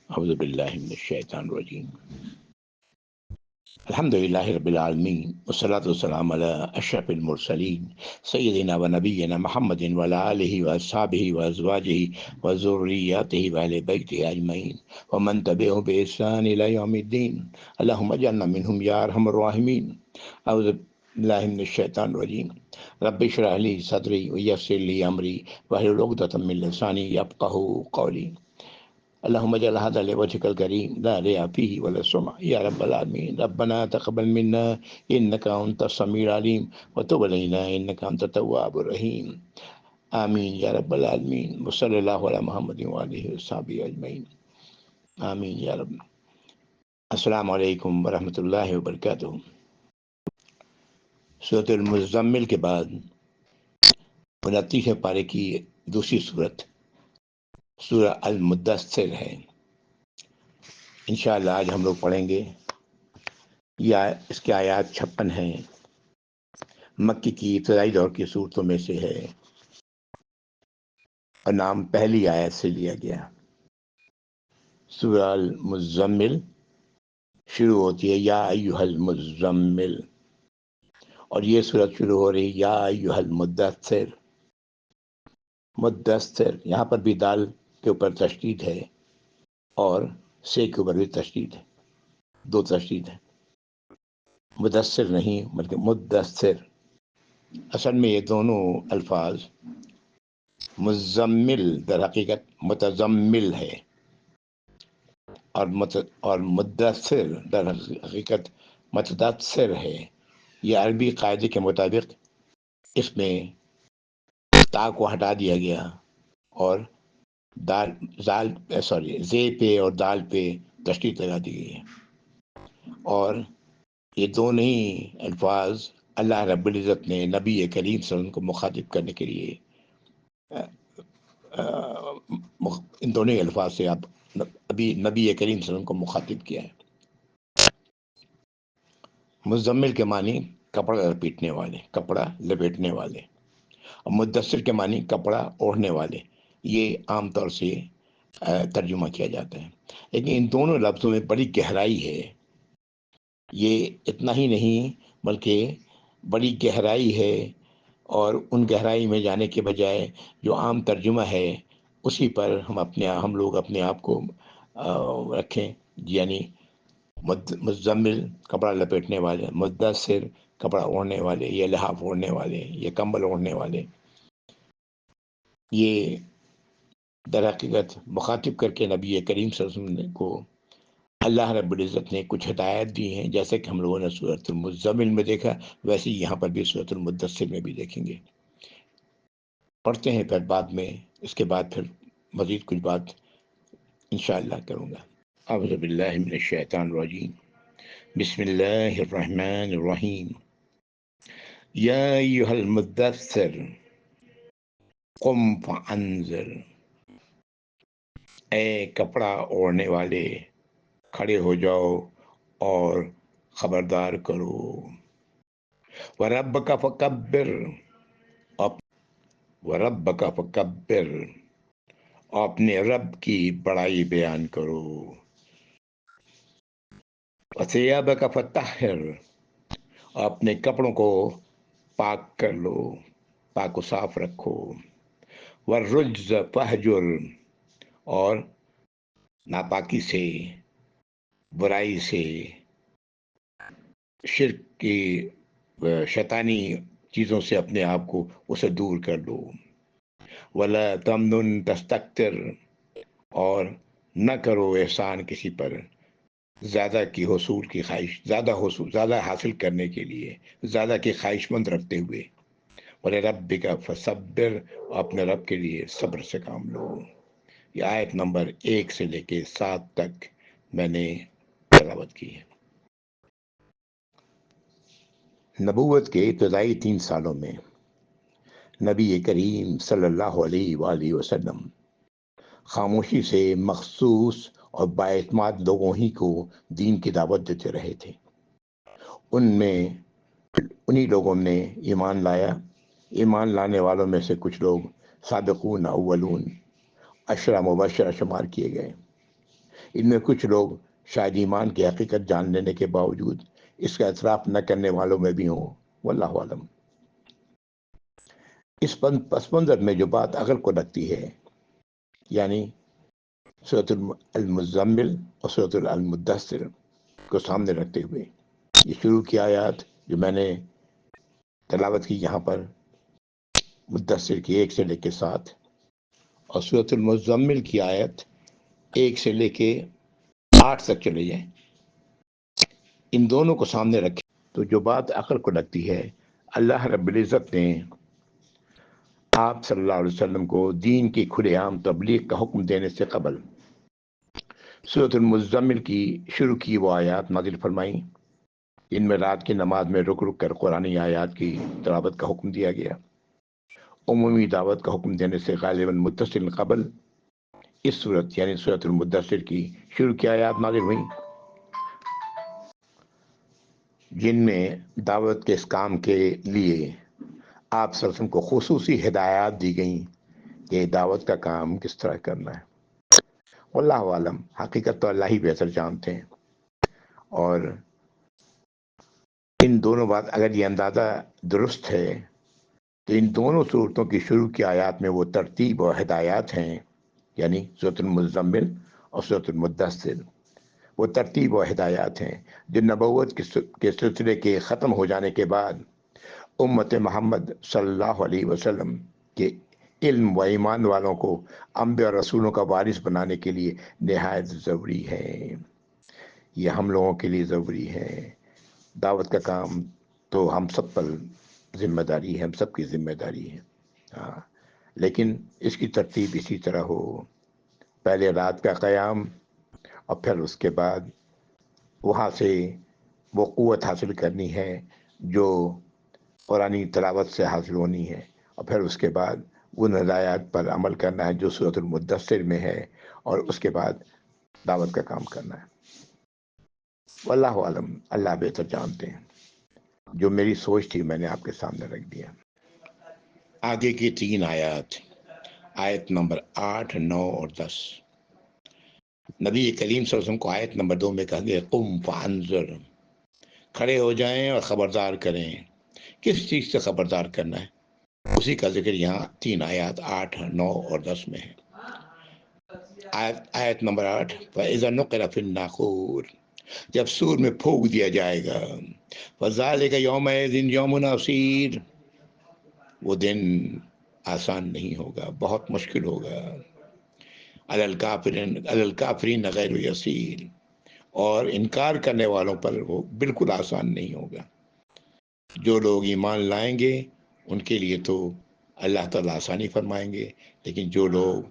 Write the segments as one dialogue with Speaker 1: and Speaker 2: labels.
Speaker 1: اعوذ باللہ من الشیطان الرجیم الحمد للہ رب العالمین والصلاة والسلام علی اشرف المرسلین سیدنا و نبینا محمد وعلی آلہ واصحابہ وازواجہ وذریاتہ واہل بیتہ اجمعین ومن تبعہم بإحسان الی یوم الدین اللہم اجعلنا منہم یا ارحم الراحمین اعوذ باللہ من الشیطان الرجیم رب اشرح لی صدری ویسر لی امری واحلل عقدۃ من لسانی یفقہوا قولی اللهم اجعل هذا لوجهك الكريم لا رياء فيه ولا سمع يا رب العالمين ربنا تقبل منا إنك أنت السميع العليم وتب علينا إنك أنت التواب الرحيم آمين يا رب العالمين وصلى الله على محمد وآله وصحبه أجمعين آمين يا رب. السلام علیکم ورحمۃ اللہ وبرکاتہ. سورۃ المزمل کے بعد 29 پارے کی دوسری صورت سورہ المدثر ہے. انشاءاللہ آج ہم لوگ پڑھیں گے یا اس کے آیات 56 ہیں. مکی کی ابتدائی دور کی صورتوں میں سے ہے اور نام پہلی آیت سے لیا گیا. سورہ المزمل شروع ہوتی ہے یا ایھا المزمل اور یہ صورت شروع ہو رہی یا ایھا المدثر. مدثر یہاں پر بھی دال کے اوپر تشدید ہے اور سے کے اوپر بھی تشدید ہے. دو تشدید ہے. مدثر نہیں بلکہ مدثر. اصل میں یہ دونوں الفاظ مزمل در حقیقت متزمل ہے اور مدثر در حقیقت متدثر ہے. یہ عربی قاعدے کے مطابق اس میں تا کو ہٹا دیا گیا اور زے پہ اور دال پہ تشدید لگا دی گئی ہے. اور یہ دونوں ہی الفاظ اللہ رب العزت نے نبی کریم صلی اللہ علیہ وسلم کو مخاطب کرنے کے لیے ان دونوں الفاظ سے آپ ابھی نبی کریم صلی اللہ علیہ وسلم کو مخاطب کیا ہے. مزمل کے معنی کپڑا لپیٹنے والے، کپڑا لپیٹنے والے، اور مدثر کے معنی کپڑا اوڑھنے والے. یہ عام طور سے ترجمہ کیا جاتا ہے. لیکن ان دونوں لفظوں میں بڑی گہرائی ہے. یہ اتنا ہی نہیں بلکہ بڑی گہرائی ہے، اور ان گہرائی میں جانے کے بجائے جو عام ترجمہ ہے اسی پر ہم لوگ اپنے آپ کو رکھیں. یعنی مزمل کپڑا لپیٹنے والے، مدثر کپڑا اوڑھنے والے، یہ لحاف اوڑھنے والے، یہ کمبل اوڑھنے والے. یہ در حقیقت مخاطب کر کے نبی کریم صلی اللہ علیہ وسلم کو اللہ رب العزت نے کچھ ہدایت دی ہیں. جیسے کہ ہم لوگوں نے سورۃ المزمل میں دیکھا، ویسے ہی یہاں پر بھی سورۃ المدثر میں بھی دیکھیں گے. پڑھتے ہیں پھر بعد میں اس کے بعد پھر مزید کچھ بات انشاءاللہ کروں گا. اعوذ باللہ من الشیطان الرجیم بسم اللہ الرحمن الرحیم یا ایھا المدثر قم فانذر. اے کپڑا اوڑھنے والے کھڑے ہو جاؤ اور خبردار کرو. وَرَبَّكَ فَكَبِّرْ وَرَبَّكَ فَكَبِّرْ اپنے رب کی بڑائی بیان کرو. وَثِيَابَكَ فَطَہِّرْ اپنے کپڑوں کو پاک کر لو، پاک و صاف رکھو. وَالرُّجْزَ فَاہْجُرْ اور ناپاکی سے، برائی سے، شرک کی شیطانی چیزوں سے اپنے آپ کو اسے دور کر لو. وَلَا تَمْنُن تَسْتَكْثِرْ اور نہ کرو احسان کسی پر زیادہ کی حصول کی خواہش، زیادہ حاصل کرنے کے لیے زیادہ کی خواہش مند رکھتے ہوئے. وَلِرَبِّكَ فَصَبِّرْ اپنے رب کے لیے صبر سے کام لو. یہ آیت نمبر 1 سے لے کے 7 تک میں نے تلاوت کی ہے. نبوت کے ابتدائی 3 سالوں میں نبی کریم صلی اللہ علیہ وآلہ وسلم خاموشی سے مخصوص اور بااعتماد لوگوں ہی کو دین کی دعوت دیتے رہے تھے. انہی لوگوں نے ایمان لایا. ایمان لانے والوں میں سے کچھ لوگ سابقون اولون 10 مبشرہ شمار کیے گئے. ان میں کچھ لوگ شاید ایمان کی حقیقت جان لینے کے باوجود اس کا اعتراف نہ کرنے والوں میں بھی ہوں، واللہ عالم۔ اس پس منظر میں جو بات عقل کو لگتی ہے، یعنی سورۃ المزمل اور سورۃ المدثر کو سامنے رکھتے ہوئے یہ شروع کی آیات جو میں نے تلاوت کی یہاں پر، مدثر کی 1 سے لے کے 7 اور سورۃ المزمل کی آیت 1 سے لے کے 8 تک چلے جائیں، ان دونوں کو سامنے رکھیں تو جو بات عقل کو لگتی ہے، اللہ رب العزت نے آپ صلی اللہ علیہ وسلم کو دین کی کھلے عام تبلیغ کا حکم دینے سے قبل سورۃ المزمل کی شروع کی وہ آیات نازل فرمائیں، ان میں رات کی نماز میں رک رک کر قرآنی آیات کی تلاوت کا حکم دیا گیا۔ عمومی دعوت کا حکم دینے سے غالباً متصل قبل اس صورت یعنی سورۃ المدثر کی شروع کی آیات نازل ہوئیں، جن میں دعوت کے اس کام کے لیے آپ صلی اللہ علیہ وسلم کو خصوصی ہدایات دی گئیں کہ دعوت کا کام کس طرح کرنا ہے۔ واللہ عالم، حقیقت تو اللہ ہی بہتر جانتے ہیں۔ اور ان دونوں بات اگر یہ اندازہ درست ہے تو ان دونوں صورتوں کی شروع کی آیات میں وہ ترتیب اور ہدایات ہیں، یعنی سورۃ المزمل اور سورۃ المدثر، وہ ترتیب اور ہدایات ہیں جو نبوت کے سلسلے کے ختم ہو جانے کے بعد امت محمد صلی اللہ علیہ وسلم کے علم و ایمان والوں کو انبیاء اور رسولوں کا وارث بنانے کے لیے نہایت ضروری ہے۔ یہ ہم لوگوں کے لیے ضروری ہے۔ دعوت کا کام تو ہم سب پر ذمہ داری ہے، ہم سب کی ذمہ داری ہے، ہاں، لیکن اس کی ترتیب اسی طرح ہو، پہلے رات کا قیام اور پھر اس کے بعد وہاں سے وہ قوت حاصل کرنی ہے جو قرآنی تلاوت سے حاصل ہونی ہے، اور پھر اس کے بعد ان ہدایات پر عمل کرنا ہے جو سورۃ المدثر میں ہے، اور اس کے بعد دعوت کا کام کرنا ہے۔ واللہ عالم، اللہ بہتر جانتے ہیں۔ جو میری سوچ تھی میں نے آپ کے سامنے رکھ دیا۔ آگے کی 3 آیات، آیت نمبر 8، 9 اور 10، نبی کریم صلی اللہ علیہ وسلم کو آیت نمبر 2 میں کہا گیا قم فانذر، کھڑے ہو جائیں اور خبردار کریں۔ کس چیز سے خبردار کرنا ہے اسی کا ذکر یہاں 3 آیات 8، 9 اور 10 میں ہے۔ آیت نمبر 8، فَإِذَا نُقِرَ فِي النَّاقُورِ، جب سور میں پھونک دیا جائے گا، فَذَلِكَ يَوْمَئِذٍ يَوْمٌ عَسِيرٌ، وہ دن آسان نہیں ہوگا، بہت مشکل ہوگا، علی الکافرین غیر یسیر، اور انکار کرنے والوں پر وہ بالکل آسان نہیں ہوگا۔ جو لوگ ایمان لائیں گے ان کے لیے تو اللہ تعالیٰ آسانی فرمائیں گے، لیکن جو لوگ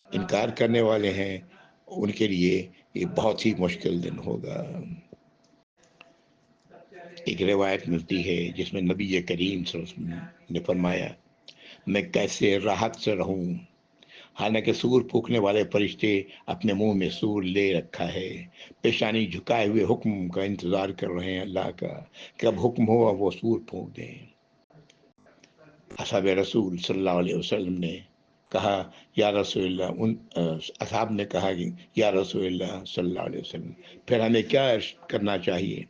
Speaker 1: انکار کرنے والے ہیں ان کے لیے یہ بہت ہی مشکل دن ہوگا۔ ایک روایت ملتی ہے جس میں نبی کریم صلی اللہ علیہ وسلم نے فرمایا میں کیسے راحت سے رہوں، حالانکہ سور پھونکنے والے فرشتے اپنے منہ میں سور لے رکھا ہے، پیشانی جھکائے ہوئے حکم کا انتظار کر رہے ہیں اللہ کا، کہ اب حکم ہوا وہ سور پھونک دیں۔ اصحاب رسول صلی اللہ علیہ وسلم نے کہا یا رسول اللہ، اصحاب نے کہا کہ یا رسول اللہ صلی اللہ علیہ وسلم پھر ہمیں کیا کرنا چاہیے؟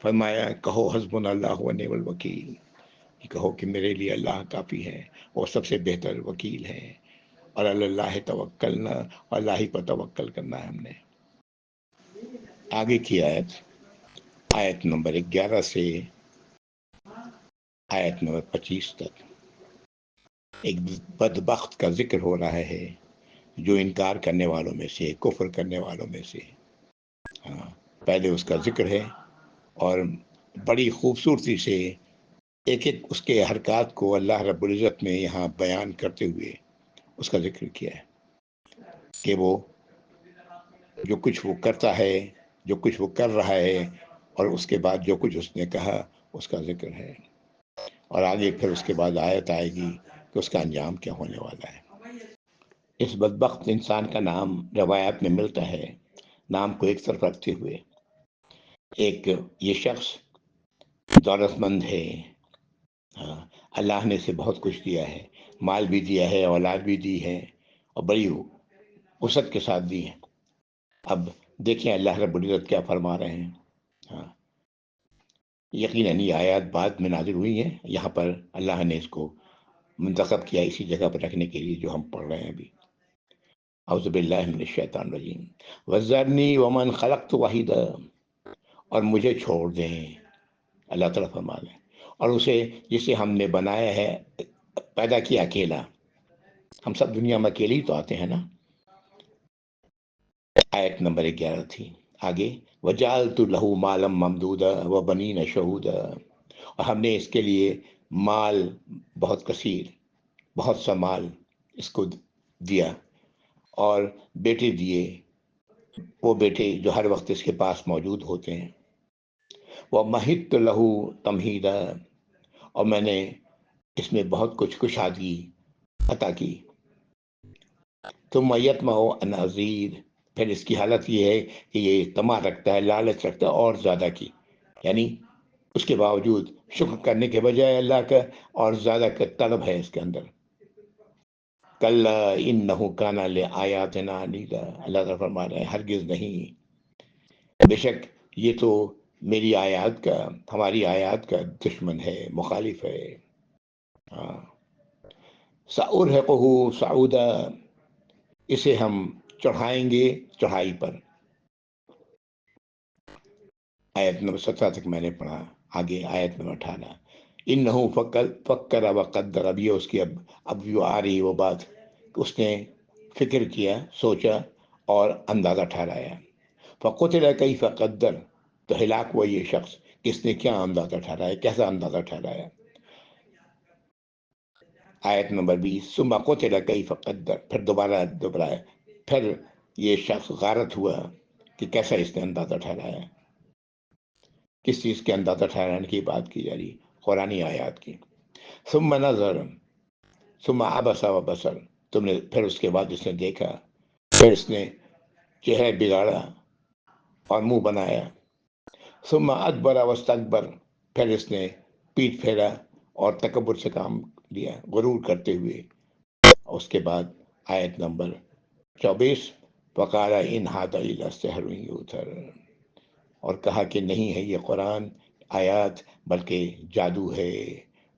Speaker 1: فرمایا کہو حسبنا اللہ و نعم الوکیل، کہو کہ میرے لیے اللہ کافی ہے اور سب سے بہتر وکیل ہے، اور اللہ توکلنا، اور اللہ ہی پر توکل کرنا ہے ہم نے۔ آگے کی آیت نمبر 11 سے آیت نمبر 25 تک ایک بدبخت کا ذکر ہو رہا ہے جو انکار کرنے والوں میں سے، کفر کرنے والوں میں سے، ہاں، پہلے اس کا ذکر ہے اور بڑی خوبصورتی سے ایک ایک اس کے حرکات کو اللہ رب العزت نے یہاں بیان کرتے ہوئے اس کا ذکر کیا ہے کہ وہ جو کچھ وہ کرتا ہے، جو کچھ وہ کر رہا ہے، اور اس کے بعد جو کچھ اس نے کہا اس کا ذکر ہے، اور آگے پھر اس کے بعد آیت آئے گی کہ اس کا انجام کیا ہونے والا ہے۔ اس بدبخت انسان کا نام روایات میں ملتا ہے، نام کو ایک طرف رکھتے ہوئے ایک یہ شخص دولت مند ہے، ہاں، اللہ نے اسے بہت کچھ دیا ہے، مال بھی دیا ہے، اولاد بھی دی ہے، اور بڑی وسعت کے ساتھ دی ہے۔ اب دیکھیں اللہ رب العزت کیا فرما رہے ہیں. ہاں، یقیناً یہ آیات بعد میں نازل ہوئی ہیں، یہاں پر اللہ نے اس کو منتخب کیا اسی جگہ پر رکھنے کے لیے جو ہم پڑھ رہے ہیں ابھی. اعوذ باللہ من الشیطان الرجیم. وذرنی ومن خلقت وحیدا، اور مجھے چھوڑ دیں، اللہ تعالیٰ فرما رہے ہیں، اور اسے جسے ہم نے بنایا ہے، پیدا کیا اکیلا. ہم سب دنیا میں اکیلے ہی تو آتے ہیں نا. آیت نمبر 11 تھی. آگے وجعلت له مالا ممدودا وبنین شہودا، اور ہم نے اس کے لیے مال بہت کثیر، بہت سا مال اس کو دیا، اور بیٹے دیے، وہ بیٹے جو ہر وقت اس کے پاس موجود ہوتے ہیں. وہ مہت لہو تمہیدا، اور میں نے اس میں بہت کچھ کشادگی عطا کی. ثم یطمع ان ازید، پھر اس کی حالت یہ ہے کہ یہ طمع رکھتا ہے، لالچ رکھتا ہے اور زیادہ کی، یعنی اس کے باوجود شکر کرنے کے بجائے اللہ کا اور زیادہ کا طلب ہے اس کے اندر. کلا انہ کان لآیاتنا عنیدا، اللہ تعالیٰ فرما رہے ہیں ہرگز نہیں، بے شک یہ تو میری آیات کا، ہماری آیات کا دشمن ہے، مخالف ہے. سأرهقه صعودا، اسے ہم چڑھائیں گے چڑھائی پر. آیت نمبر 17 تک میں نے پڑھا. آگے آیت نمبر 18. انہو فکر وقدر، اب یہ اس کی اب جو آ رہی وہ بات، اس نے فکر کیا، سوچا اور اندازہ ٹھہرایا. فقتل کیف قدر، تو ہلاک ہوا یہ شخص کس نے کیا اندازہ ٹھہرایا، کیسا اندازہ ٹھہرایا. آیت نمبر 20. ثم قتل کیف قدر، پھر دوبارہ دوبرایا، پھر یہ شخص غارت ہوا کہ کیسا اس نے اندازہ ٹھہرایا. کس چیز کے اندازہ ٹھہرانے کی بات کی جا رہی، قرآنی آیات کی. ثم نظر ثم عبس وبصر، تم نے پھر اس کے بعد اس نے دیکھا، پھر اس نے چہرہ بگاڑا اور منہ بنایا. ثم ادبر واستکبر، پھر اس نے پیٹ پھیرا اور تکبر سے کام لیا، غرور کرتے ہوئے. اس کے بعد آیت نمبر 24. وقال ان ھذا الا سحر یؤثر، اور کہا کہ نہیں ہے یہ قرآن آیات بلکہ جادو ہے،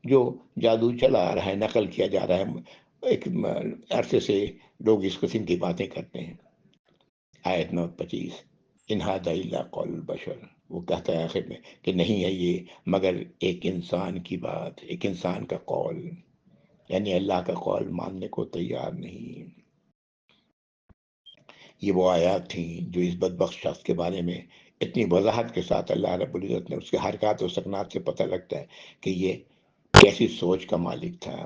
Speaker 1: جو جادو چلا آ رہا ہے، نقل کیا جا رہا ہے، ایک عرصے سے لوگ اس قسم کی باتیں کرتے ہیں. آیت نمبر 25. ان ھذا الا قول البشر، وہ کہتا ہے آخر میں کہ نہیں ہے یہ مگر ایک انسان کی بات، ایک انسان کا قول، یعنی اللہ کا قول ماننے کو تیار نہیں. یہ وہ آیات تھیں جو اس بدبخت شخص کے بارے میں اتنی وضاحت کے ساتھ اللہ رب العزت نے، اس کے حرکات و سکنات سے پتہ لگتا ہے کہ یہ کیسی سوچ کا مالک تھا.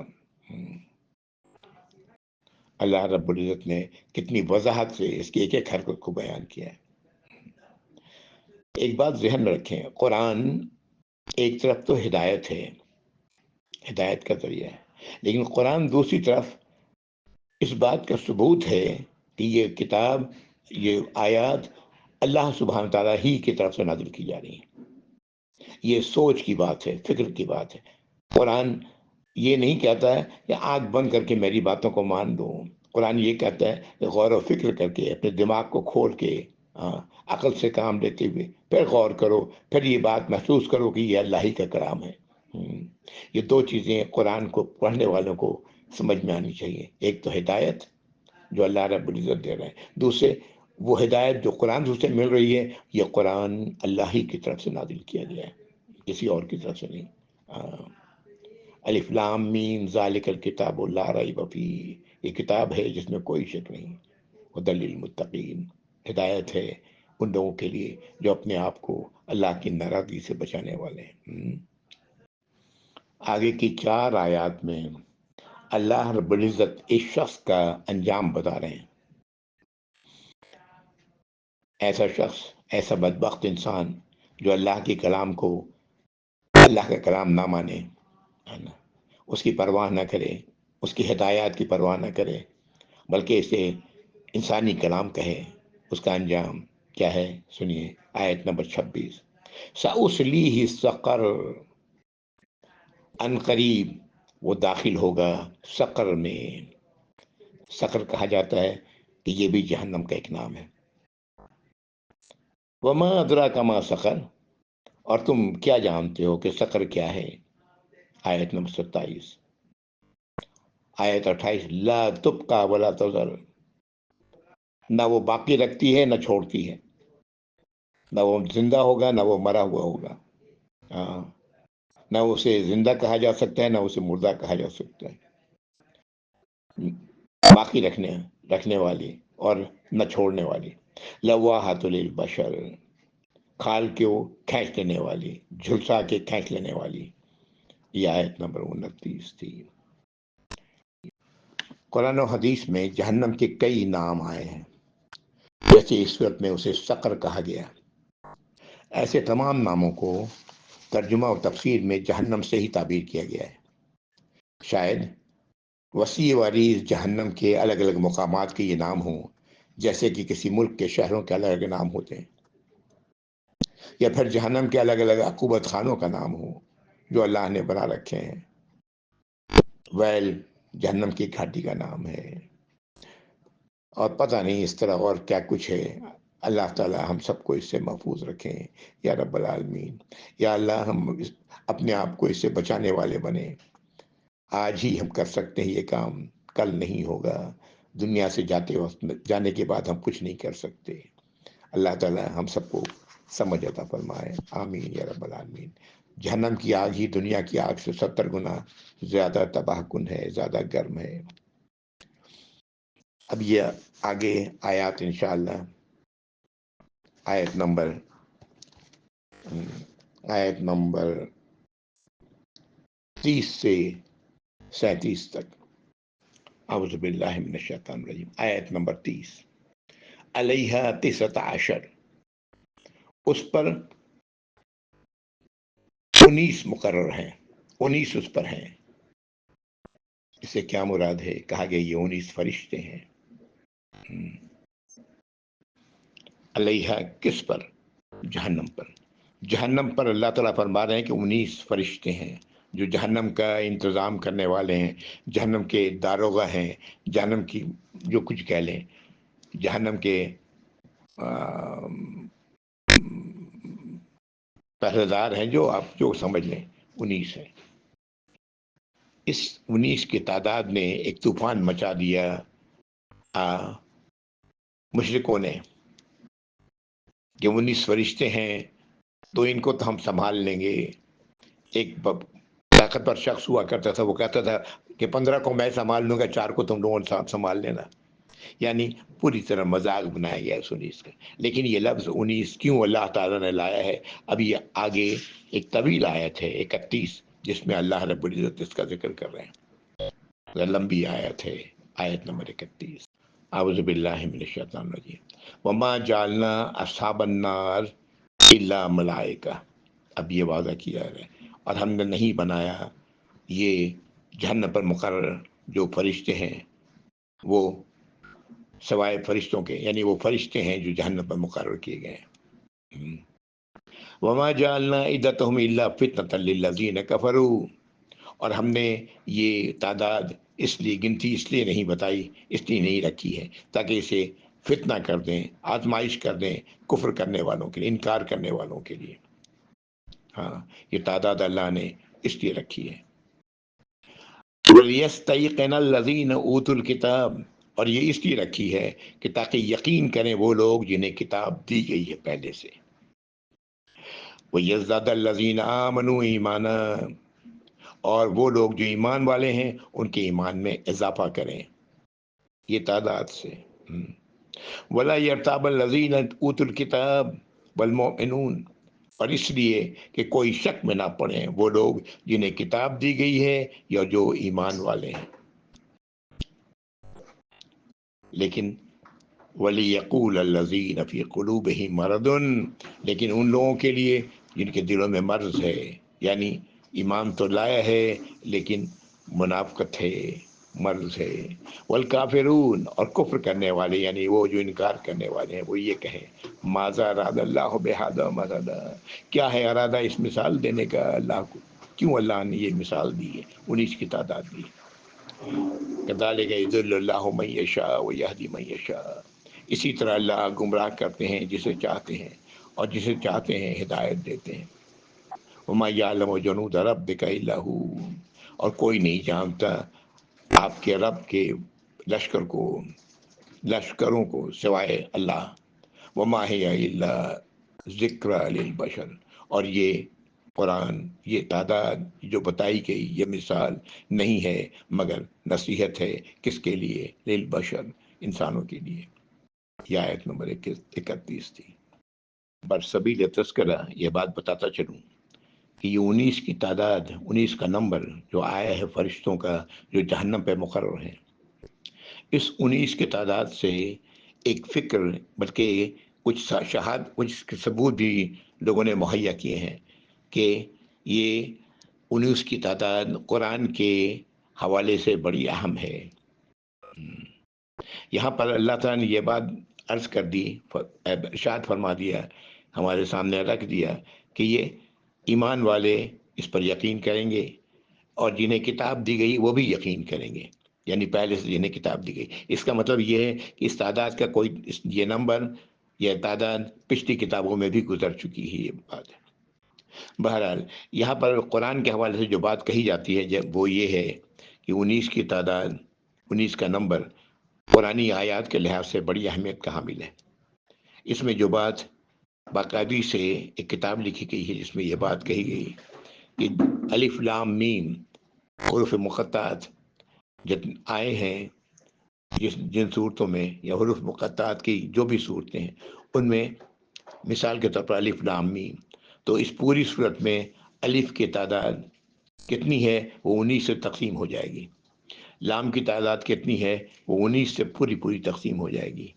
Speaker 1: اللہ رب العزت نے کتنی وضاحت سے اس کی ایک ایک حرکت کو بیان کیا ہے. ایک بات ذہن میں رکھیں، قرآن ایک طرف تو ہدایت ہے، ہدایت کا ذریعہ ہے، لیکن قرآن دوسری طرف اس بات کا ثبوت ہے کہ یہ کتاب، یہ آیات اللہ سبحانہ تعالیٰ ہی کی طرف سے نازل کی جا رہی ہیں. یہ سوچ کی بات ہے، فکر کی بات ہے. قرآن یہ نہیں کہتا ہے کہ آنکھ بند کر کے میری باتوں کو مان دو. قرآن یہ کہتا ہے کہ غور و فکر کر کے، اپنے دماغ کو کھول کے، عقل سے کام لیتے ہوئے پھر غور کرو، پھر یہ بات محسوس کرو کہ یہ اللہ ہی کا کلام ہے. یہ دو چیزیں قرآن کو پڑھنے والوں کو سمجھ میں آنی چاہیے. ایک تو ہدایت جو اللہ رب العزت دے رہے ہیں، دوسرے وہ ہدایت جو قرآن سے مل رہی ہے، یہ قرآن اللہ ہی کی طرف سے نازل کیا گیا ہے، کسی اور کی طرف سے نہیں. الف لام میم ذالک الکتاب لا ریب فیہ، یہ کتاب ہے جس میں کوئی شک نہیں. ھدی للمتقین، ہدایت ہے ان لوگوں کے لیے جو اپنے آپ کو اللہ کی ناراضگی سے بچانے والے ہیں. آگے کی 4 آیات میں اللہ رب العزت اس شخص کا انجام بتا رہے ہیں. ایسا شخص، ایسا بدبخت انسان جو اللہ کے کلام کو، اللہ کا کلام نہ مانے، اس کی پرواہ نہ کرے، اس کی ہدایات کی پرواہ نہ کرے، بلکہ اسے انسانی کلام کہے. اس کا انجام کیا ہے سنیے. آیت نمبر 26. سأصلیہ سقر، ان قریب وہ داخل ہوگا سقر میں. سقر کہا جاتا ہے کہ یہ بھی جہنم کا ایک نام ہے. وما ادراک ما سقر، اور تم کیا جانتے ہو کہ سقر کیا ہے؟ آیت نمبر 27۔ آیت 28، لا تبقى ولا تذر، نہ وہ باقی رکھتی ہے نہ چھوڑتی ہے، نہ وہ زندہ ہوگا نہ وہ مرا ہوا ہوگا، ہاں، نہ اسے زندہ کہا جا سکتا ہے نہ اسے مردہ کہا جا سکتا ہے، باقی رکھنے والی اور نہ چھوڑنے والی، لواحۃ للبشر، کھال کے وہ کھینچ لینے والی، جھلسا کے کھینچ لینے والی۔ یہ آیت نمبر 29 تھی۔ قرآن و حدیث میں جہنم کے کئی نام آئے ہیں، جیسے اس وقت میں اسے سقر کہا گیا۔ ایسے تمام ناموں کو ترجمہ و تفسیر میں جہنم سے ہی تعبیر کیا گیا ہے۔ شاید وسیع و عریض جہنم کے الگ الگ مقامات کے یہ نام ہوں، جیسے کہ کسی ملک کے شہروں کے الگ الگ نام ہوتے ہیں، یا پھر جہنم کے الگ الگ عقوبت خانوں کا نام ہو جو اللہ نے بنا رکھے ہیں۔ ویل جہنم کی گھاٹی کا نام ہے، اور پتہ نہیں اس طرح اور کیا کچھ ہے۔ اللہ تعالی ہم سب کو اس سے محفوظ رکھیں یا رب العالمین۔ یا اللہ ہم اپنے آپ کو اس سے بچانے والے بنیں۔ آج ہی ہم کر سکتے ہیں یہ کام، کل نہیں ہوگا۔ دنیا سے جانے کے بعد ہم کچھ نہیں کر سکتے۔ اللہ تعالی ہم سب کو سمجھ عطا فرمائے، آمین یا رب العالمین۔ جہنم کی آگ ہی دنیا کی آگ سے 70 گنا زیادہ تباہ کن ہے، زیادہ گرم ہے۔ اب یہ آگے آیات انشاءاللہ آیت نمبر 30 سے 37 تک۔ اعوذ باللہ من الشیطان الرجیم۔ آیت نمبر 30، علیہا 19، اس پر 19 مقرر ہیں، 19 اس پر ہیں۔ اس سے کیا مراد ہے؟ کہا گیا یہ 19 فرشتے ہیں۔ علیہا کس پر؟ جہنم پر۔ جہنم پر اللہ تعالیٰ فرما رہے ہیں کہ 19 فرشتے ہیں جو جہنم کا انتظام کرنے والے ہیں، جہنم کے داروغہ ہیں، جہنم کی جو کچھ کہہ لیں، جہنم کے پہرے دار ہیں، جو آپ جو سمجھ لیں 19 ہیں۔ اس 19 کی تعداد نے ایک طوفان مچا دیا مشرکوں نے کہ 19 فرشتے ہیں تو ان کو تو ہم سنبھال لیں گے۔ ایک طاقتور شخص ہوا کرتا تھا، وہ کہتا تھا کہ 15 کو میں سنبھال لوں گا، 4 کو تم لوگوں نے سنبھال لینا۔ یعنی پوری طرح مذاق بنایا گیا اس 19 کا۔ لیکن یہ لفظ 19 کیوں اللہ تعالیٰ نے لایا ہے؟ اب یہ آگے ایک طویل آیت ہے 31، جس میں اللہ رب العزت اس کا ذکر کر رہے ہیں۔ لمبی آیت ہے، آیت نمبر 31۔ اعوذ باللہ من الشیطان الرجیم۔ وما جعلنا اصحاب النار الا ملائکہ، اب یہ وعدہ کیا ہے، اور ہم نے نہیں بنایا یہ جہنم پر مقرر جو فرشتے ہیں وہ سوائے فرشتوں کے، یعنی وہ فرشتے ہیں جو جہنم پر مقرر کیے گئے ہیں۔ وما جعلنا عدتهم الا فتنة للذین کفروا، اور ہم نے یہ تعداد اس لیے گنتی اس لیے نہیں بتائی، اس لیے نہیں رکھی ہے تاکہ اسے فتنہ کر دیں، آزمائش کر دیں کفر کرنے والوں کے لیے، انکار کرنے والوں کے لیے۔ ہاں، یہ تعداد اللہ نے اس لیے رکھی ہے۔ وَلْيَسْتَيْقِنَ الَّذِينَ أُوتُوا الْكِتَابَ، اور یہ اس لیے رکھی ہے کہ تاکہ یقین کریں وہ لوگ جنہیں کتاب دی گئی ہے پہلے سے۔ وَيَزْدَادَ الَّذِينَ آمَنُوا إِيمَانًا، اور وہ لوگ جو ایمان والے ہیں ان کے ایمان میں اضافہ کریں یہ تعداد سے۔ وَلَا يَرْتَابَ الَّذِينَ أُوتُوا الْكِتَابَ وَالْمُؤْمِنُونَ، اور اس لیے کہ کوئی شک میں نہ پڑیں وہ لوگ جنہیں کتاب دی گئی ہے یا جو ایمان والے ہیں۔ لیکن وَلِيَقُولَ الَّذِينَ فِي قُلُوبِهِم مَرَضٌ، لیکن ان لوگوں کے لیے جن کے دلوں میں مرض ہے، یعنی ایمان تو لایا ہے لیکن منافقت ہے، مرض ہے۔ والکافرون، اور کفر کرنے والے یعنی وہ جو انکار کرنے والے ہیں وہ یہ کہیں ماذا اراد اللہ بہذا مثلا، کیا ہے ارادہ اس مثال دینے کا اللہ کو، کیوں اللہ نے یہ مثال دی ہے، 19 کی تعداد دی۔ کذالک یضل اللہ من یشاء ویہدی من یشاء، اسی طرح اللہ گمراہ کرتے ہیں جسے چاہتے ہیں اور جسے چاہتے ہیں ہدایت دیتے ہیں۔ وما یعلم جنود ربک الا ہو، اور کوئی نہیں جانتا آپ کے رب کے لشکروں کو سوائے اللہ۔ وما ہی الا ذکر للبشر، اور یہ قرآن، یہ تعداد جو بتائی گئی، یہ مثال نہیں ہے مگر نصیحت ہے، کس کے لیے؟ للبشر، انسانوں کے لیے۔ یہ آیت نمبر 31 تھی۔ برسبیل تذکرہ یہ بات بتاتا چلوں کہ یہ 19 کی تعداد، 19 کا نمبر جو آیا ہے فرشتوں کا جو جہنم پہ مقرر ہیں، اس 19 کی تعداد سے ایک فکر، بلکہ کچھ ثبوت بھی لوگوں نے مہیا کیے ہیں کہ یہ 19 کی تعداد قرآن کے حوالے سے بڑی اہم ہے۔ یہاں پر اللہ تعالیٰ نے یہ بات عرض کر دی، ارشاد فرما دیا، ہمارے سامنے رکھ دیا کہ یہ ایمان والے اس پر یقین کریں گے، اور جنہیں کتاب دی گئی وہ بھی یقین کریں گے، یعنی پہلے سے جنہیں کتاب دی گئی۔ اس کا مطلب یہ ہے کہ اس تعداد کا یہ نمبر، یہ تعداد پچھلی کتابوں میں بھی گزر چکی ہے، یہ بات ہے۔ بہرحال یہاں پر قرآن کے حوالے سے جو بات کہی جاتی ہے وہ یہ ہے کہ 19 کی تعداد، 19 کا نمبر قرآنی آیات کے لحاظ سے بڑی اہمیت کا حامل ہے۔ اس میں جو بات باقاعدگی سے ایک کتاب لکھی گئی ہے جس میں یہ بات کہی گئی کہ الف لام میم حروف مقطعات جتنے آئے ہیں جن صورتوں میں، یا حروف مقطعات کی جو بھی صورتیں ہیں ان میں، مثال کے طور پر الف لام میم، تو اس پوری صورت میں الف کی تعداد کتنی ہے؟ وہ 19 سے تقسیم ہو جائے گی۔ لام کی تعداد کتنی ہے؟ وہ 19 سے پوری تقسیم ہو جائے گی۔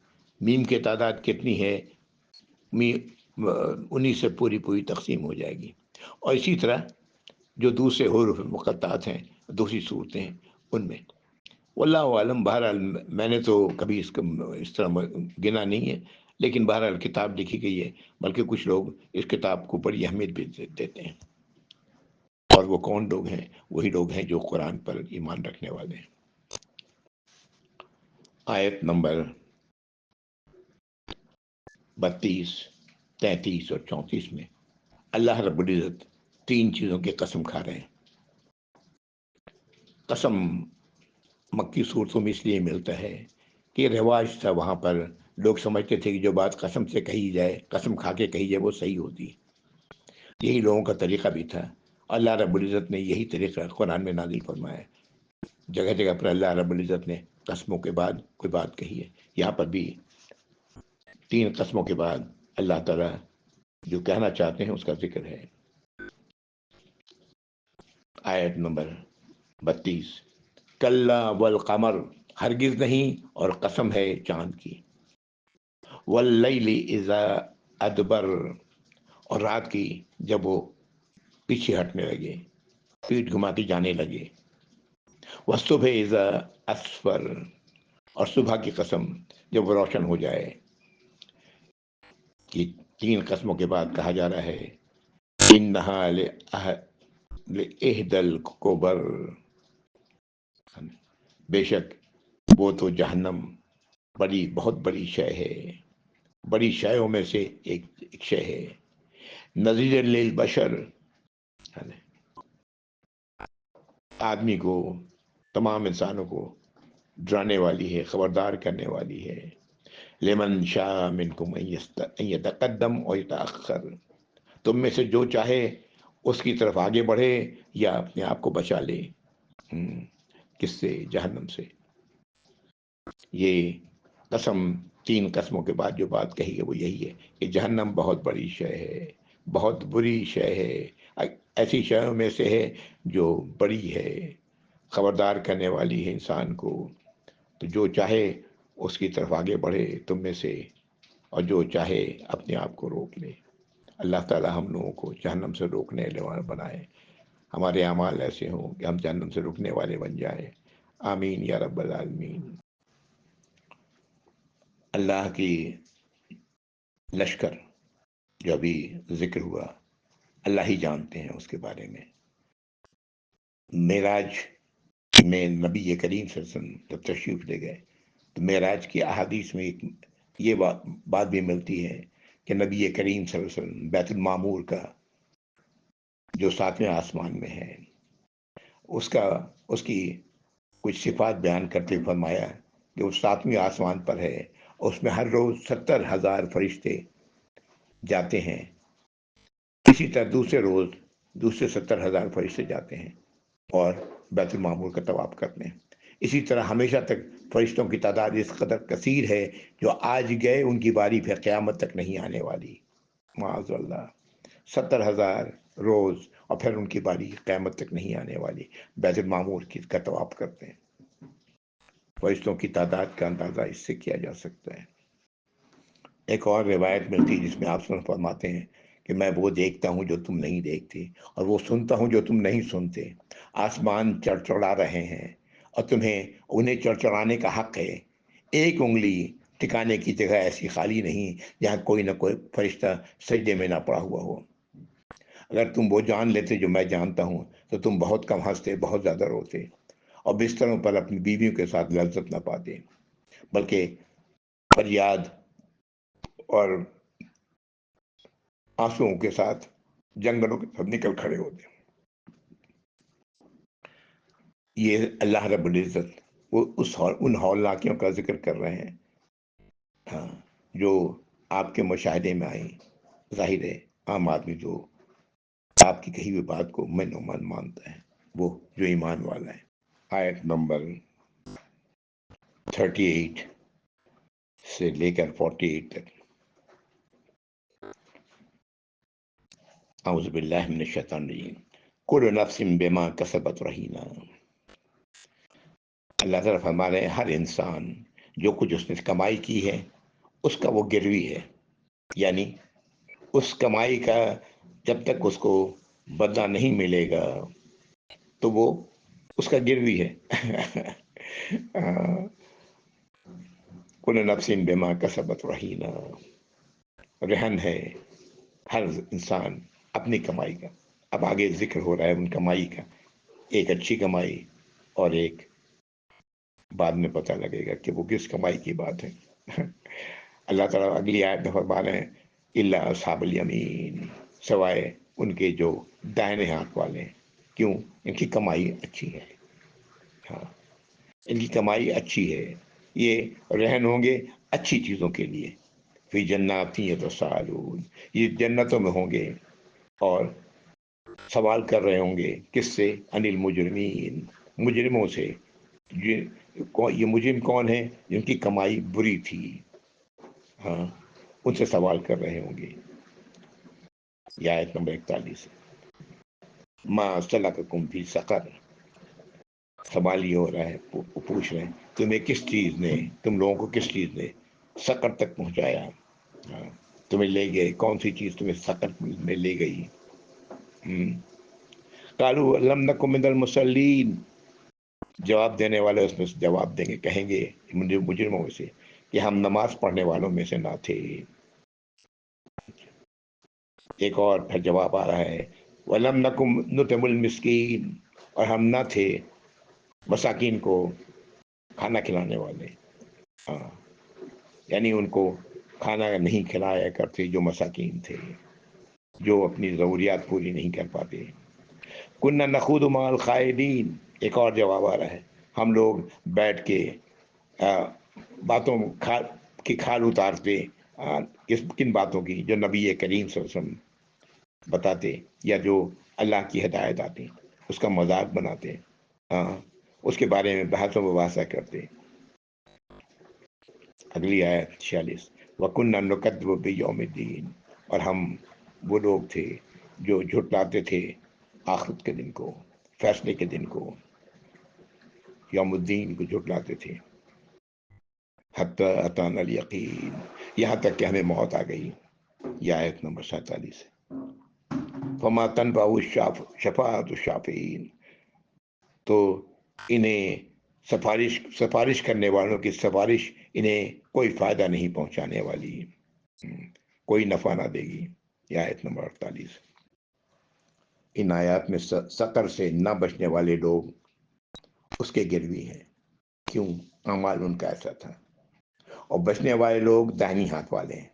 Speaker 1: میم کی تعداد کتنی ہے؟ 19 سے پوری تقسیم ہو جائے گی۔ اور اسی طرح جو دوسرے حروف مقطعات ہیں، دوسری صورتیں ہیں، ان میں واللہ عالم۔ بہرحال میں نے تو کبھی اس طرح گنا نہیں ہے، لیکن بہرحال کتاب لکھی گئی ہے، بلکہ کچھ لوگ اس کتاب کو بڑی اہمیت بھی دیتے ہیں، اور وہ کون لوگ ہیں؟ وہی لوگ ہیں جو قرآن پر ایمان رکھنے والے ہیں۔ آیت نمبر 32، 33 اور 34 میں اللہ رب العزت 3 چیزوں کی قسم کھا رہے ہیں۔ قسم مکی صورتوں میں اس لیے ملتا ہے کہ رواج تھا، وہاں پر لوگ سمجھتے تھے کہ جو بات قسم سے کہی جائے، قسم کھا کے کہی جائے، وہ صحیح ہوتی ہے۔ یہی لوگوں کا طریقہ بھی تھا۔ اللہ رب العزت نے یہی طریقہ قرآن میں نازل فرمایا ہے۔ جگہ جگہ پر اللہ رب العزت نے قسموں کے بعد کوئی بات کہی ہے۔ یہاں پر بھی 3 قسموں کے بعد اللہ تعالیٰ جو کہنا چاہتے ہیں اس کا ذکر ہے۔ آیت نمبر 32، کلا والقمر، ہرگز نہیں، اور قسم ہے چاند کی، واللیل اذا ادبر، اور رات کی جب وہ پیچھے ہٹنے لگے، پیٹ گھما کے جانے لگے، والصبح اذا اسفر، اور صبح کی قسم جب وہ روشن ہو جائے۔ یہ 3 قسموں کے بعد کہا جا رہا ہے انہا لإحدى الکبر، بے شک وہ تو جہنم بہت بڑی شے ہے، بڑی شیوں میں سے ایک شے ہے۔ نذیر للبشر، آدمی کو، تمام انسانوں کو ڈرانے والی ہے، خبردار کرنے والی ہے۔ لمن شاء منکم ان یتقدم و یتأخر، تم میں سے جو چاہے اس کی طرف آگے بڑھے یا اپنے آپ کو بچا لے۔ کس سے؟ جہنم سے۔ یہ قسم، 3 قسموں کے بعد جو بات کہی ہے وہ یہی ہے کہ جہنم بہت بڑی شے ہے، بہت بری شے ہے، ایسی شیوں میں سے ہے جو بڑی ہے، خبردار کرنے والی ہے انسان کو۔ تو جو چاہے اس کی طرف آگے بڑھے تم میں سے، اور جو چاہے اپنے آپ کو روک لے۔ اللہ تعالی ہم لوگوں کو جہنم سے روکنے والے بنائے، ہمارے اعمال ایسے ہوں کہ ہم جہنم سے روکنے والے بن جائیں۔ آمین یا رب العالمین۔ اللہ کی لشکر جو ابھی ذکر ہوا، اللہ ہی جانتے ہیں اس کے بارے میں۔ معراج میں نبی کریم صلی اللہ علیہ وسلم جب تشریف لے گئے تو معراج کی احادیث میں یہ بات بھی ملتی ہے کہ نبی کریم صلی اللہ علیہ وسلم بیت المعمور کا جو 7ویں آسمان میں ہے اس کی کچھ صفات بیان کرتے فرمایا کہ وہ 7ویں آسمان پر ہے، اس میں ہر روز 70,000 فرشتے جاتے ہیں، اسی طرح دوسرے روز دوسرے 70,000 فرشتے جاتے ہیں اور بیت المعمور کا طواف کرتے ہیں۔ اسی طرح ہمیشہ تک فرشتوں کی تعداد اس قدر کثیر ہے، جو آج گئے ان کی باری پھر قیامت تک نہیں آنے والی، معاذ اللہ۔ 70,000 روز اور پھر ان کی باری قیامت تک نہیں آنے والی، بیت المعمور کا طواف کرتے ہیں۔ فرشتوں کی تعداد کا اندازہ اس سے کیا جا سکتا ہے۔ ایک اور روایت ملتی جس میں آپ فرماتے ہیں کہ میں وہ دیکھتا ہوں جو تم نہیں دیکھتے، اور وہ سنتا ہوں جو تم نہیں سنتے۔ آسمان چڑچڑا رہے ہیں اور تمہیں انہیں چڑچڑانے کا حق ہے۔ ایک انگلی ٹھکانے کی جگہ ایسی خالی نہیں جہاں کوئی نہ کوئی فرشتہ سجدے میں نہ پڑا ہوا ہو۔ اگر تم وہ جان لیتے جو میں جانتا ہوں تو تم بہت کم ہنستے، بہت زیادہ روتے اور بستروں پر اپنی بیویوں کے ساتھ لذت نہ پاتے، بلکہ فریاد اور آنسوؤں کے ساتھ جنگلوں کے ساتھ نکل کھڑے ہوتے۔ یہ اللہ رب العزت وہ ان ہولناکیوں کا ذکر کر رہے ہیں، ہاں، جو آپ کے مشاہدے میں آئیں۔ ظاہر ہے عام آدمی جو آپ کی کہی ہوئی بات کو من و من مانتا ہے، وہ جو ایمان والا ہے۔ آیت نمبر 38 سے لے کر 48 تک۔ اعوذ باللہ من الشیطان الرجیم، کل نفس بما کسبت رہینہ۔ اللہ تعالیٰ فرما رہے ہیں ہر انسان جو کچھ اس نے کمائی کی ہے اس کا وہ گروی ہے، یعنی اس کمائی کا جب تک اس کو بدلہ نہیں ملے گا تو وہ اس کا گروی ہے۔ کل نفس بما کسبت رہینہ، رہن ہے ہر انسان اپنی کمائی کا۔ اب آگے ذکر ہو رہا ہے ان کمائی کا، ایک اچھی کمائی اور ایک بعد میں پتہ لگے گا کہ وہ کس کمائی کی بات ہے۔ اللہ تعالیٰ اگلی آیت میں فرما رہے ہیں الا اصحاب الیمین، سوائے ان کے جو دائیں ہاتھ والے ہیں۔ کیوں؟ ان کی کمائی اچھی ہے، ہاں، ان کی کمائی اچھی ہے، یہ رہن ہوں گے اچھی چیزوں کے لیے، فی جنات یتساءلون، یہ جنتوں میں ہوں گے اور سوال کر رہے ہوں گے کس سے؟ عن المجرمین، مجرموں سے۔ یہ مجرم کون ہیں؟ جن کی کمائی بری تھی، ہاں، ان سے سوال کر رہے ہوں گے۔ یہ آیت نمبر 41۔ ما سلککم فی سقر، سوال یہ ہو رہا ہے، پوچھ رہے ہیں تمہیں کس چیز نے، تم لوگوں کو کس چیز نے سقر تک پہنچایا، ہاں، تمہیں لے گئے، کون سی چیز تمہیں سقر میں لے گئی؟ قالوا لم نک من المصلین، جواب دینے والے اس میں جواب دیں گے، کہیں گے مجرموں میں سے کہ ہم نماز پڑھنے والوں میں سے نہ تھے۔ ایک اور پھر جواب آ رہا ہے وَلَمْ نَكُمْ نُطْعِمُ الْمِسْكِينَ، اور ہم نہ تھے مساکین کو کھانا کھلانے والے، ہاں، یعنی ان کو کھانا نہیں کھلایا کرتے جو مساکین تھے، جو اپنی ضروریات پوری نہیں کر پاتے۔ كُنَّا نَخُوضُ مَعَ الْخَائِضِينَ، ایک اور جواب آ رہا ہے ہم لوگ بیٹھ کے باتوں کی کھال اتارتے، کن باتوں کی؟ جو نبی کریم صلی اللہ علیہ وسلم بتاتے یا جو اللہ کی ہدایت آتی اس کا مذاق بناتے، ہاں، اس کے بارے میں بحث و مباحثہ کرتے۔ اگلی آیت 46، وَكُنَّا نُكَذِّبُ بِيَوْمِ الدِّينِ، اور ہم وہ لوگ تھے جو جھٹلاتے تھے آخرت کے دن کو، فیصلے کے دن کو، یوم الدین کو جھٹلاتے تھے۔ حتی اتانا الیقین، یہاں تک کہ ہمیں موت آ گئی۔ یہ آیت نمبر 47۔ فما تنفع شفاعت الشافعین، تو انہیں سفارش کرنے والوں کی سفارش انہیں کوئی فائدہ نہیں پہنچانے والی، کوئی نفع نہ دے گی۔ یہ آیت نمبر 48۔ ان آیات میں سقر سے نہ بچنے والے لوگ اس کے گروی ہیں، کیوں؟ اعمال ان کا ایسا تھا، اور بچنے والے لوگ دائنی ہاتھ والے ہیں۔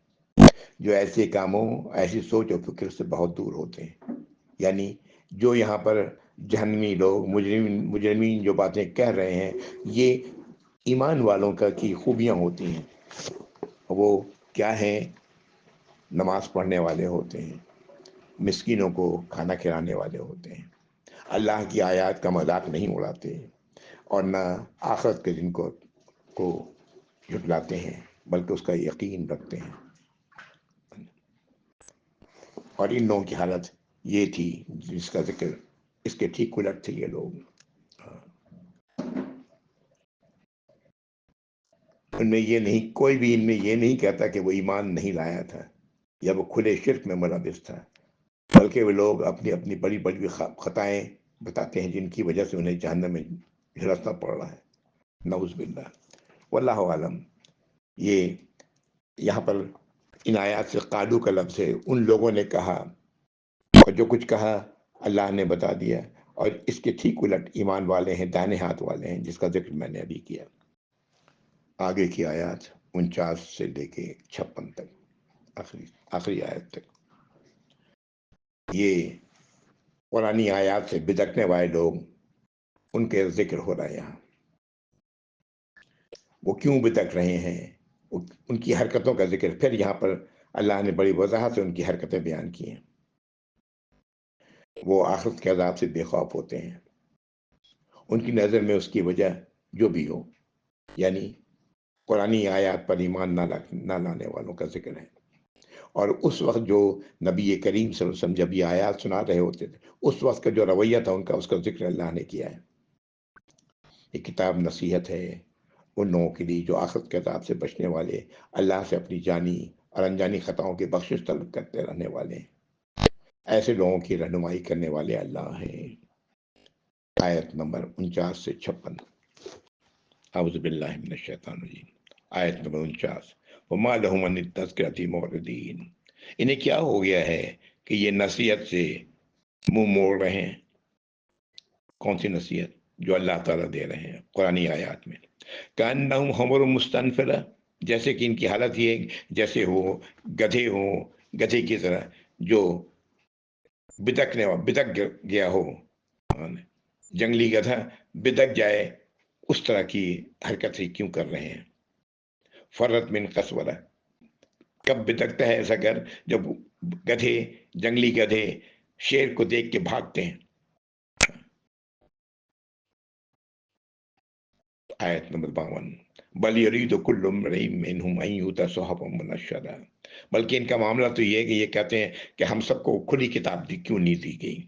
Speaker 1: جو ایسے کاموں ایسی سوچ و فکر سے بہت دور ہوتے ہیں. یعنی جو یہاں پر جہنمی لوگ مجرمین جو باتیں کہہ رہے ہیں، یہ ایمان والوں کا کی خوبیاں ہوتی ہیں. وہ کیا ہیں؟ نماز پڑھنے والے ہوتے ہیں، مسکینوں کو کھانا کھلانے والے ہوتے ہیں، اللہ کی آیات کا مذاق نہیں اڑاتے، اور نہ آخرت کے دن کو جھٹلاتے ہیں، بلکہ اس کا یقین رکھتے ہیں. اور ان لوگوں کی حالت یہ تھی جس کا ذکر اس کے ٹھیک الٹ تھے یہ لوگ. ان میں یہ نہیں، کوئی بھی ان میں یہ نہیں کہتا کہ وہ ایمان نہیں لایا تھا یا وہ کھلے شرک میں ملوث تھا، بلکہ وہ لوگ اپنی اپنی بڑی بڑی خطائیں بتاتے ہیں جن کی وجہ سے انہیں جہنم میں جھلسنا پڑ رہا ہے. نعوذ باللہ. واللہ عالم. یہ یہاں پر ان آیات سے قالو کا لفظ ہے. ان لوگوں نے کہا، اور جو کچھ کہا اللہ نے بتا دیا، اور اس کے ٹھیک الٹ ایمان والے ہیں، دائیں ہاتھ والے ہیں، جس کا ذکر میں نے ابھی کیا. آگے کی آیات 49 سے لے کے 56 تک، آخری آیت تک، یہ قرآنی آیات سے بدکنے والے لوگ، ان کے ذکر ہو رہا ہے یہاں. وہ کیوں بدک رہے ہیں، ان کی حرکتوں کا ذکر پھر یہاں پر اللہ نے بڑی وضاحت سے ان کی حرکتیں بیان کی ہیں. وہ آخرت کے عذاب سے بے خوف ہوتے ہیں. ان کی نظر میں اس کی وجہ جو بھی ہو، یعنی قرآنی آیات پر ایمان نہ لانے والوں کا ذکر ہے. اور اس وقت جو نبی کریم صلی اللہ علیہ وسلم جب یہ آیات سنا رہے ہوتے تھے، اس وقت کا جو رویہ تھا ان کا، اس کا ذکر اللہ نے کیا ہے. یہ کتاب نصیحت ہے ان لوگوں کے لیے جو آخرت کے عذاب سے بچنے والے، اللہ سے اپنی جانی اور انجانی خطاؤں کی بخشش طلب کرتے رہنے والے ہیں. ایسے لوگوں کی رہنمائی کرنے والے اللہ ہیں. آیت نمبر 49 سے 56. اعوذ باللہ من الشیطان الرجیم. آیت نمبر 49. وما لهم عن التذکرۃ معرضین. انہیں کیا ہو گیا ہے کہ یہ نصیحت سے منہ موڑ رہے ہیں. کون سی نصیحت؟ جو اللہ تعالیٰ دے رہے ہیں قرآنی آیات میں. کأنہم حمر مستنفرہ، جیسے کہ ان کی حالت یہ جیسے ہو گدھے کی طرح جو بدک گیا ہو. جنگلی گدھا بدک جائے، اس طرح کی حرکتیں کیوں کر رہے ہیں. فرت من قسورہ، کب بدکتا ہے ایسا کر جب جنگلی گدھے شیر کو دیکھ کے بھاگتے ہیں. آیت نمبر 52. بل یرید کل امرئ منہم ان یؤتى صحفا منشرہ. بلکہ ان کا معاملہ تو یہ ہے کہ یہ کہتے ہیں کہ ہم سب کو کھلی کتاب کیوں نہیں دی گئی.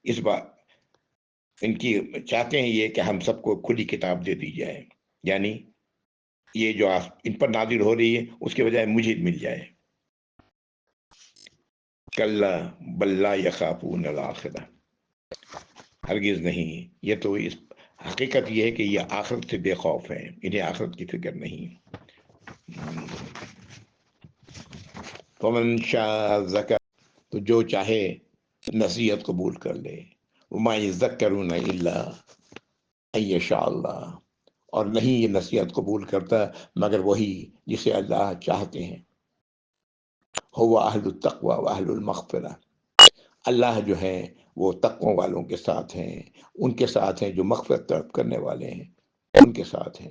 Speaker 1: اس بات ان کی چاہتے ہیں یہ کہ ہم سب کو کھلی کتاب دے دی جائے، یعنی یہ جو ان پر نازل ہو رہی ہے اس کے بجائے مجھے مل جائے. کلا بل لا یخافون الآخرہ. ہرگز نہیں، یہ تو اس حقیقت یہ ہے کہ یہ آخرت سے بے خوف ہیں، انہیں آخرت کی فکر نہیں. فمن شاء ذکر، تو جو چاہے نصیحت قبول کر لے. وما یذکرون الا ان یشاء اللہ، اور نہیں یہ نصیحت قبول کرتا مگر وہی جسے اللہ چاہتے ہیں. هو اہل التقوی و اہل المغفرہ. اللہ جو ہیں وہ تقوی والوں کے ساتھ ہیں، ان کے ساتھ ہیں جو مغفرت طلب کرنے والے ہیں، ان کے ساتھ ہیں.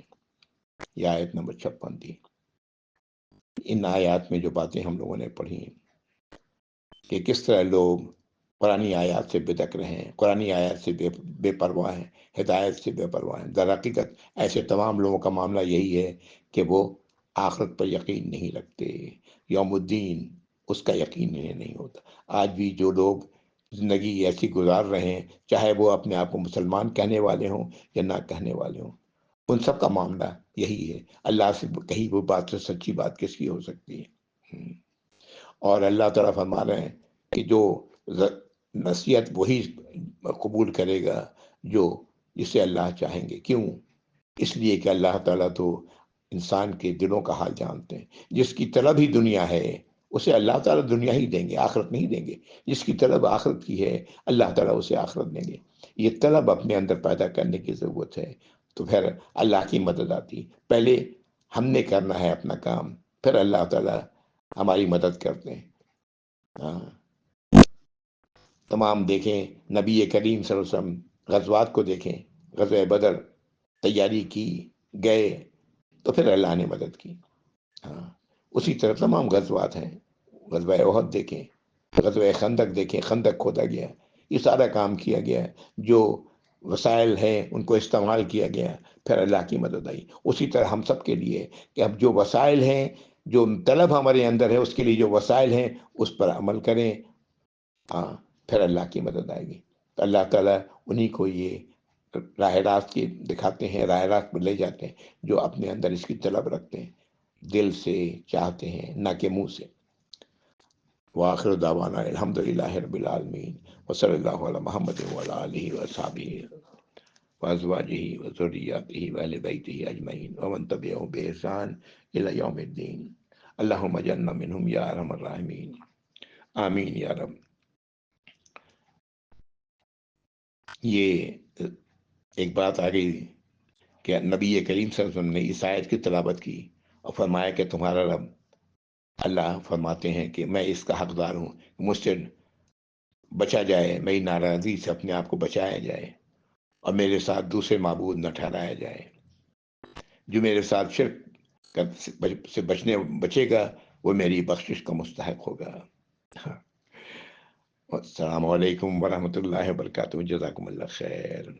Speaker 1: یہ آیت نمبر 56 تھی. ان آیات میں جو باتیں ہم لوگوں نے پڑھی کہ کس طرح لوگ قرآنی آیات سے بدک رہے ہیں، قرآنی آیات سے بے پرواہ ہیں، ہدایت سے بے پرواہ ہیں. در حقیقت ایسے تمام لوگوں کا معاملہ یہی ہے کہ وہ آخرت پر یقین نہیں رکھتے. یوم الدین اس کا یقین انہیں نہیں ہوتا. آج بھی جو لوگ زندگی ایسی گزار رہے ہیں، چاہے وہ اپنے آپ کو مسلمان کہنے والے ہوں یا نہ کہنے والے ہوں، ان سب کا معاملہ یہی ہے. اللہ سے کہیں وہ بات سے سچی بات کس کی ہو سکتی ہے. اور اللہ تعالیٰ فرما رہے ہیں کہ جو نصیحت وہی قبول کرے گا جو جسے اللہ چاہیں گے. کیوں؟ اس لیے کہ اللہ تعالیٰ تو انسان کے دلوں کا حال جانتے ہیں. جس کی طلب ہی دنیا ہے اسے اللہ تعالیٰ دنیا ہی دیں گے، آخرت نہیں دیں گے. جس کی طلب آخرت کی ہے اللہ تعالیٰ اسے آخرت دیں گے. یہ طلب اپنے اندر پیدا کرنے کی ضرورت ہے، تو پھر اللہ کی مدد آتی. پہلے ہم نے کرنا ہے اپنا کام، پھر اللہ تعالیٰ ہماری مدد کرتے ہیں. ہاں تمام دیکھیں نبی کریم صلی اللہ علیہ وسلم غزوات کو دیکھیں، غزوہ بدر تیاری کی، گئے تو پھر اللہ نے مدد کی. ہاں اسی طرح تمام غزوات ہیں. غزوہ احد دیکھیں، غزوہ خندق دیکھیں، خندق کھودا گیا، یہ سارا کام کیا گیا، جو وسائل ہیں ان کو استعمال کیا گیا، پھر اللہ کی مدد آئی. اسی طرح ہم سب کے لیے کہ اب جو وسائل ہیں، جو طلب ہمارے اندر ہے، اس کے لیے جو وسائل ہیں اس پر عمل کریں. ہاں پھر اللہ کی مدد آئے گی. تو اللہ تعالیٰ انہی کو یہ راہ راست کی دکھاتے ہیں، راہ راست پر لے جاتے ہیں جو اپنے اندر اس کی طلب رکھتے ہیں، دل سے چاہتے ہیں، نہ کہ منہ سے. وآخر دعوانا الحمد للہ رب العالمین وصلی اللہ علی محمد وعلی آلہ وصحبہ وازواجہ وذریاتہ واہل بیتہ اجمعین ومن تبعہم بإحسان الی یوم الدین. اللہم اجعلنا منہم یا ارحم الراحمین. آمین یا رب. یہ ایک بات آ گئی کہ نبی کریم صلی اللہ علیہ وسلم نے اس آیت کی تلاوت کی اور فرمایا کہ تمہارا رب اللہ فرماتے ہیں کہ میں اس کا حقدار ہوں، مجھ سے بچا جائے، میری ناراضی سے اپنے آپ کو بچایا جائے اور میرے ساتھ دوسرے معبود نہ ٹھہرایا جائے. جو میرے ساتھ شرک سے بچے گا وہ میری بخشش کا مستحق ہوگا. السلام علیکم ورحمۃ اللہ وبرکاتہ. جزاکم اللہ خیر.